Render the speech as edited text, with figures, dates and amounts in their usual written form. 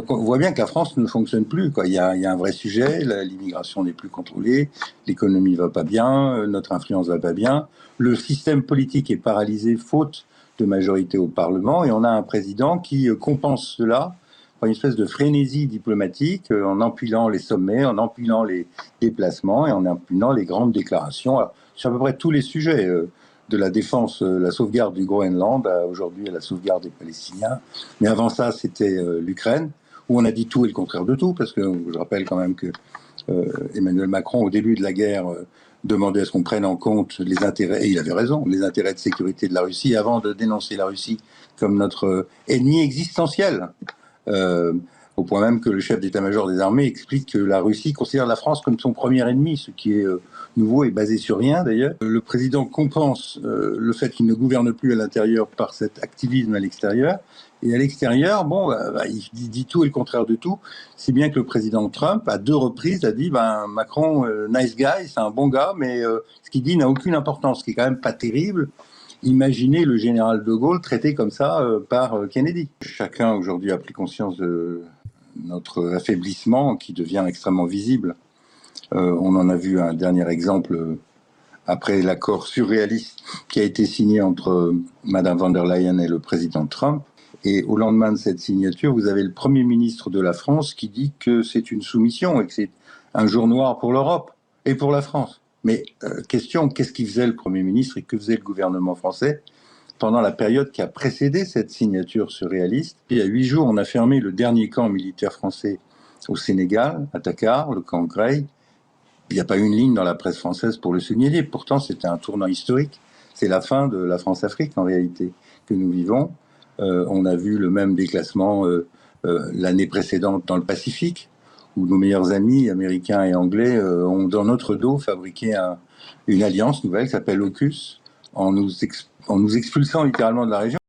Donc on voit bien que la France ne fonctionne plus, quoi. Il y a un vrai sujet, l'immigration n'est plus contrôlée, l'économie va pas bien, notre influence va pas bien, le système politique est paralysé faute de majorité au Parlement, et on a un président qui compense cela par une espèce de frénésie diplomatique en empilant les sommets, en empilant les déplacements et en empilant les grandes déclarations sur à peu près tous les sujets. De la défense, la sauvegarde du Groenland, aujourd'hui à la sauvegarde des Palestiniens. Mais avant ça, c'était l'Ukraine, où on a dit tout et le contraire de tout, parce que je rappelle quand même que Emmanuel Macron, au début de la guerre, demandait à ce qu'on prenne en compte les intérêts, et il avait raison, les intérêts de sécurité de la Russie, avant de dénoncer la Russie comme notre ennemi existentiel. Au point même que le chef d'état-major des armées explique que la Russie considère la France comme son premier ennemi, ce qui est nouveau et basé sur rien d'ailleurs. Le président compense le fait qu'il ne gouverne plus à l'intérieur par cet activisme à l'extérieur. Et à l'extérieur, il dit tout et le contraire de tout. Si bien que le président Trump, à 2 reprises, a dit Macron, nice guy, c'est un bon gars, mais ce qu'il dit n'a aucune importance, ce qui est quand même pas terrible. Imaginez le général de Gaulle traité comme ça par Kennedy. Chacun aujourd'hui a pris conscience de notre affaiblissement qui devient extrêmement visible. On en a vu un dernier exemple après l'accord surréaliste qui a été signé entre Madame von der Leyen et le président Trump. Et au lendemain de cette signature, vous avez le Premier ministre de la France qui dit que c'est une soumission et que c'est un jour noir pour l'Europe et pour la France. Mais question, qu'est-ce qu'il faisait le Premier ministre et que faisait le gouvernement français pendant la période qui a précédé cette signature surréaliste? Il y a 8 jours, on a fermé le dernier camp militaire français au Sénégal, à Dakar, le camp Grey. Il n'y a pas une ligne dans la presse française pour le souligner. Pourtant, c'était un tournant historique. C'est la fin de la France-Afrique, en réalité, que nous vivons. On a vu le même déclassement l'année précédente dans le Pacifique, où nos meilleurs amis américains et anglais ont dans notre dos fabriqué une alliance nouvelle qui s'appelle AUKUS, en nous expulsant littéralement de la région.